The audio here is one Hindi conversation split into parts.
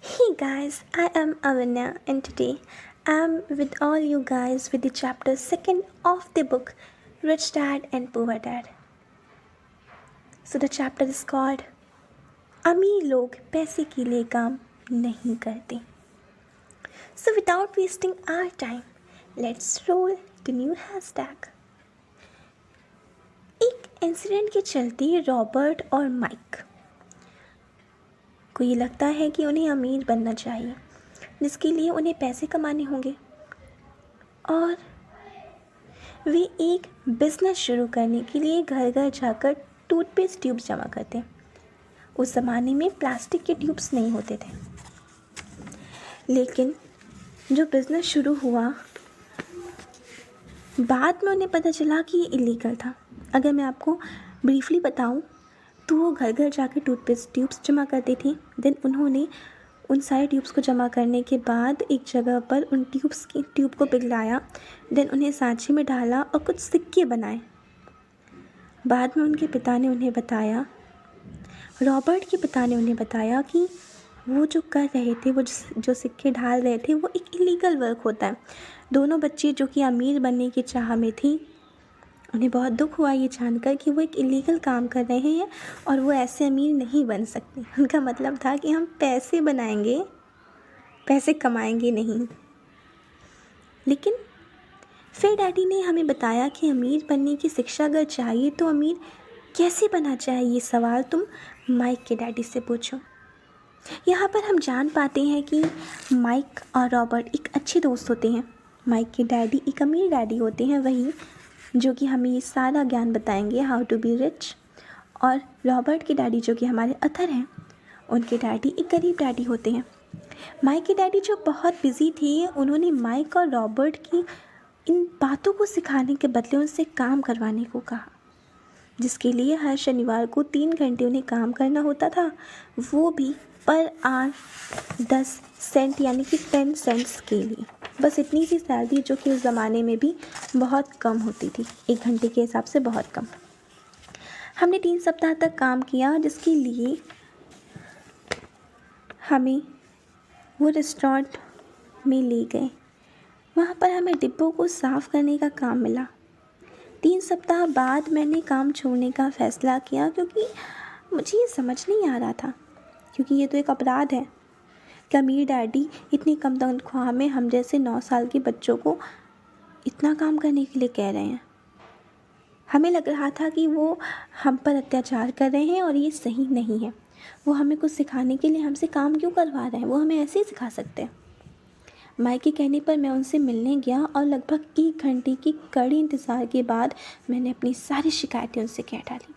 Hey guys, I am Avanya and today I am with all you guys with the chapter 2nd of the book Rich Dad and Poor Dad. So the chapter is called अमीर लोग पैसे के लिए काम नहीं करते. So without wasting our time, let's roll the new hashtag. एक इंसिडेंट के चलते रॉबर्ट और माइक को ये लगता है कि उन्हें अमीर बनना चाहिए, जिसके लिए उन्हें पैसे कमाने होंगे और वे एक बिज़नेस शुरू करने के लिए घर घर जाकर टूथपेस्ट ट्यूब्स जमा करते हैं. उस ज़माने में प्लास्टिक के ट्यूब्स नहीं होते थे, लेकिन जो बिज़नेस शुरू हुआ बाद में उन्हें पता चला कि ये इलीगल था. अगर मैं आपको ब्रीफली बताऊं तो वो घर घर जाकर टूथपेस्ट ट्यूब्स जमा करते थे. देन उन्होंने उन सारे ट्यूब्स को जमा करने के बाद एक जगह पर उन ट्यूब को पिघलाया. देन उन्हें सांचे में डाला और कुछ सिक्के बनाए. बाद में उनके पिता ने उन्हें बताया, रॉबर्ट के पिता ने उन्हें बताया कि वो जो कर रहे थे, वो जो सिक्के ढाल रहे थे, वो एक इलीगल वर्क होता है. दोनों बच्चे जो कि अमीर बनने की चाह में थी, उन्हें बहुत दुख हुआ ये जानकर कि वो एक इलीगल काम कर रहे हैं और वो ऐसे अमीर नहीं बन सकते. उनका मतलब था कि हम पैसे बनाएंगे, पैसे कमाएंगे नहीं. लेकिन फिर डैडी ने हमें बताया कि अमीर बनने की शिक्षा अगर चाहिए तो अमीर कैसे बना चाहिए, ये सवाल तुम माइक के डैडी से पूछो. यहाँ पर हम जान पाते हैं कि माइक और रॉबर्ट एक अच्छे दोस्त होते हैं. माइक के डैडी एक अमीर डैडी होते हैं, वही जो कि हमें ये सारा ज्ञान बताएंगे, हाउ टू बी रिच. और रॉबर्ट के डैडी जो कि हमारे अथर हैं, उनके डैडी एक गरीब डैडी होते हैं. माइक के डैडी जो बहुत बिजी थे, उन्होंने माइक और रॉबर्ट की इन बातों को सिखाने के बदले उनसे काम करवाने को कहा, जिसके लिए हर शनिवार को 3 घंटे उन्हें काम करना होता था, वो भी पर आवर 10 सेंट यानी कि 10 सेंट्स के लिए. बस इतनी सी सैलरी जो कि उस ज़माने में भी बहुत कम होती थी, 1 घंटे के हिसाब से बहुत कम. हमने 3 सप्ताह तक काम किया, जिसके लिए हमें वो रेस्टोरेंट में ले गए. वहाँ पर हमें डिब्बों को साफ़ करने का काम मिला. 3 सप्ताह बाद मैंने काम छोड़ने का फ़ैसला किया, क्योंकि मुझे ये समझ नहीं आ रहा था, क्योंकि ये तो एक अपराध है कि अमीर डैडी इतनी कम तनख्वाह में हम जैसे 9 साल के बच्चों को इतना काम करने के लिए कह रहे हैं. हमें लग रहा था कि वो हम पर अत्याचार कर रहे हैं और ये सही नहीं है. वो हमें कुछ सिखाने के लिए हमसे काम क्यों करवा रहे हैं, वो हमें ऐसे ही सिखा सकते हैं. माइक के कहने पर मैं उनसे मिलने गया और लगभग 1 घंटे की कड़े इंतज़ार के बाद मैंने अपनी सारी शिकायतें उनसे कह डाली.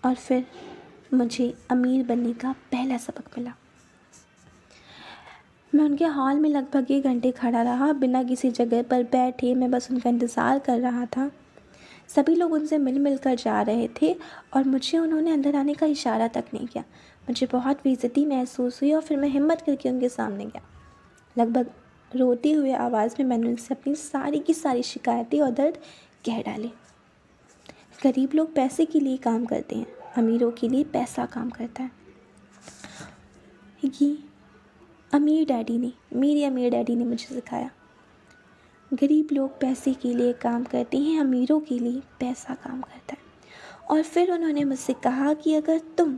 और फिर मुझे अमीर बनने का पहला सबक मिला. मैं उनके हॉल में लगभग 1 घंटे खड़ा रहा, बिना किसी जगह पर बैठे. मैं बस उनका इंतज़ार कर रहा था. सभी लोग उनसे मिल कर जा रहे थे और मुझे उन्होंने अंदर आने का इशारा तक नहीं किया. मुझे बहुत बेइज्जती महसूस हुई और फिर मैं हिम्मत करके उनके सामने गया. लगभग रोते हुए आवाज़ में मैंने उनसे अपनी सारी की सारी शिकायतें और दर्द कह डाले. गरीब लोग पैसे के लिए काम करते हैं, अमीरों के लिए पैसा काम करता है. ये मेरे अमीर डैडी ने मुझे सिखाया. गरीब लोग पैसे के लिए काम करते हैं, अमीरों के लिए पैसा काम करता है. और फिर उन्होंने मुझसे कहा कि अगर तुम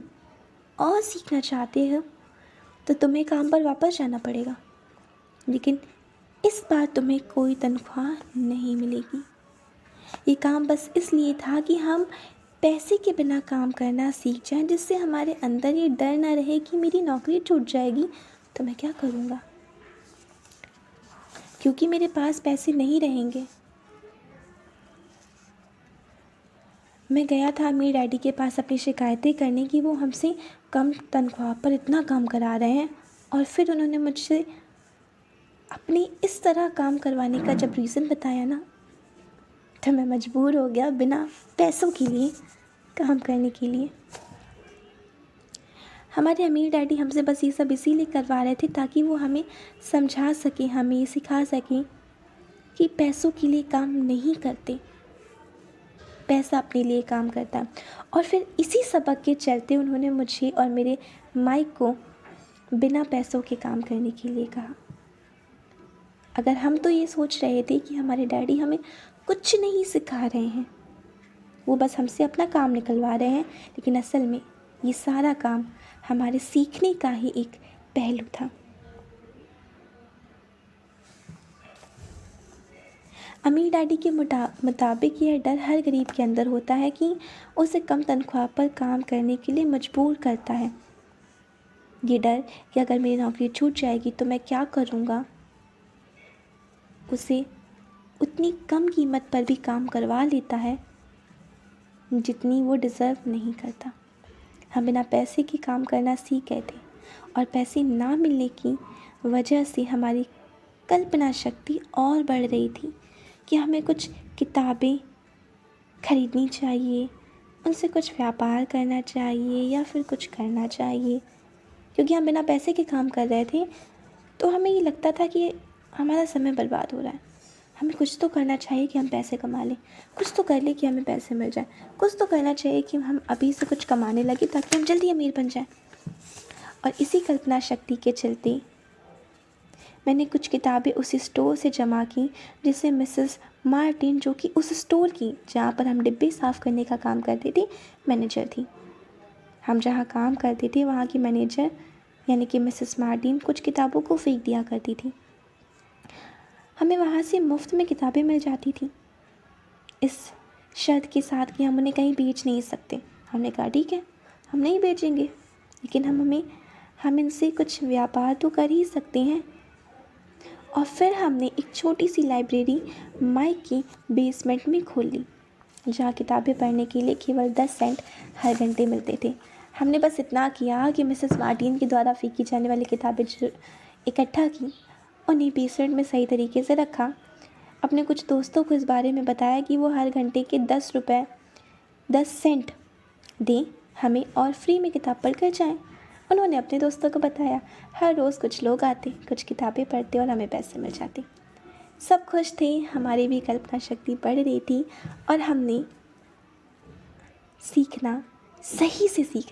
और सीखना चाहते हो तो तुम्हें काम पर वापस जाना पड़ेगा, लेकिन इस बार तुम्हें कोई तनख्वाह नहीं मिलेगी. ये काम बस इसलिए था कि हम पैसे के बिना काम करना सीख जाएं, जिससे हमारे अंदर ये डर ना रहे कि मेरी नौकरी छूट जाएगी तो मैं क्या करूँगा, क्योंकि मेरे पास पैसे नहीं रहेंगे. मैं गया था अमीर डैडी के पास अपनी शिकायतें करने की वो हमसे कम तनख्वाह पर इतना काम करा रहे हैं. और फिर उन्होंने मुझसे अपनी इस तरह काम करवाने का जब रीज़न बताया ना, तो मैं मजबूर हो गया बिना पैसों के लिए काम करने के लिए. हमारे अमीर डैडी हमसे बस ये सब इसीलिए करवा रहे थे ताकि वो हमें समझा सकें, हमें ये सिखा सकें कि पैसों के लिए काम नहीं करते, पैसा अपने लिए काम करता है. और फिर इसी सबक के चलते उन्होंने मुझे और मेरे माइक को बिना पैसों के काम करने के लिए कहा। अगर हम तो ये सोच रहे थे कि हमारे डैडी हमें कुछ नहीं सिखा रहे हैं, वो बस हमसे अपना काम निकलवा रहे हैं, लेकिन असल में ये सारा काम हमारे सीखने का ही एक पहलू था। अमीर डैडी के मुताबिक यह डर हर गरीब के अंदर होता है कि उसे कम तनख्वाह पर काम करने के लिए मजबूर करता है। ये डर कि अगर मेरी नौकरी छूट जाएगी तो मैं क्या करूँगा, उसे उतनी कम कीमत पर भी काम करवा लेता है जितनी वो डिज़र्व नहीं करता। हम बिना पैसे के काम करना सीख गए थे और पैसे ना मिलने की वजह से हमारी कल्पना शक्ति और बढ़ रही थी कि हमें कुछ किताबें खरीदनी चाहिए, उनसे कुछ व्यापार करना चाहिए या फिर कुछ करना चाहिए। क्योंकि हम बिना पैसे के काम कर रहे थे तो हमें ये लगता था कि हमारा समय बर्बाद हो रहा है, हमें कुछ तो करना चाहिए कि हम पैसे कमा लें, कुछ तो कर लें कि हमें पैसे मिल जाए, कुछ तो करना चाहिए कि हम अभी से कुछ कमाने लगे ताकि हम जल्दी अमीर बन जाएं। और इसी कल्पना शक्ति के चलते मैंने कुछ किताबें उसी स्टोर से जमा की जिसे मिसेस मार्टिन, जो कि उस स्टोर की जहाँ पर हम डिब्बे साफ़ करने का काम करते थे, मैनेजर थी। हम जहाँ काम करते थे वहाँ की मैनेजर यानी कि मिसेस मार्टिन कुछ किताबों को फेंक दिया करती थी। हमें वहाँ से मुफ्त में किताबें मिल जाती थी, इस शर्त के साथ कि हम उन्हें कहीं बेच नहीं सकते। हमने कहा ठीक है, हम नहीं बेचेंगे, लेकिन हम इनसे कुछ व्यापार तो कर ही सकते हैं। और फिर हमने एक छोटी सी लाइब्रेरी माइक की बेसमेंट में खोल ली, जहाँ किताबें पढ़ने के लिए केवल 10 सेंट हर घंटे मिलते थे। हमने बस इतना किया कि मिसेस मार्टिन के द्वारा फेंकी जाने वाली किताबें इकट्ठा की, उन्हें बेसमेंट में सही तरीके से रखा। अपने कुछ दोस्तों को इस बारे में बताया कि वो हर घंटे के 10 सेंट दें हमें और फ्री में किताब पढ़ कर जाएँ। उन्होंने अपने दोस्तों को बताया। हर रोज़ कुछ लोग आते, कुछ किताबें पढ़ते और हमें पैसे मिल जाते। सब खुश थे, हमारी भी कल्पना शक्ति बढ़ रही थी और हमने सीखना सही से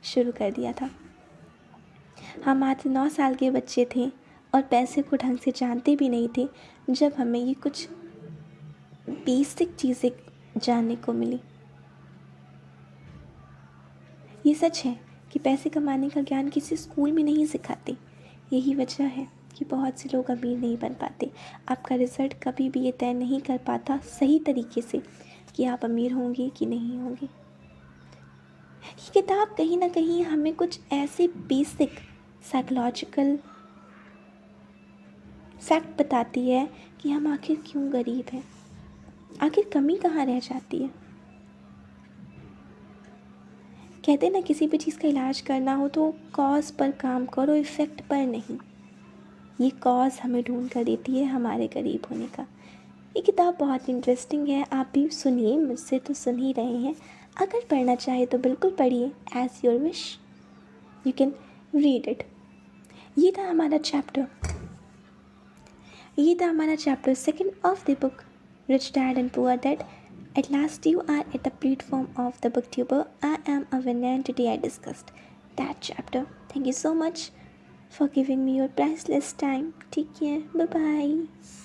शुरू कर दिया था। हम मात्र 9 साल के बच्चे थे और पैसे को ढंग से जानते भी नहीं थे जब हमें ये कुछ बेसिक चीज़ें जानने को मिली। ये सच है कि पैसे कमाने का ज्ञान किसी स्कूल में नहीं सिखाते। यही वजह है कि बहुत से लोग अमीर नहीं बन पाते। आपका रिज़ल्ट कभी भी ये तय नहीं कर पाता सही तरीके से कि आप अमीर होंगे कि नहीं होंगे। ये किताब कहीं ना कहीं हमें कुछ ऐसे बेसिक साइकोलॉजिकल फैक्ट बताती है कि हम आखिर क्यों गरीब हैं, आखिर कमी कहाँ रह जाती है। कहते हैं ना, किसी भी चीज़ का इलाज करना हो तो कॉज पर काम करो, इफ़ेक्ट पर नहीं। ये कॉज हमें ढूंढ कर देती है हमारे गरीब होने का। ये किताब बहुत इंटरेस्टिंग है, आप भी सुनिए, मुझसे तो सुन ही रहे हैं। अगर पढ़ना चाहे तो बिल्कुल पढ़िए, as your wish, you can read it. ये था हमारा chapter 2 of the book rich dad and poor dad. At last you are at the platform of the booktuber. I am a winner and today I discussed that chapter. Thank you so much for giving me your priceless time. Take care. Bye-bye.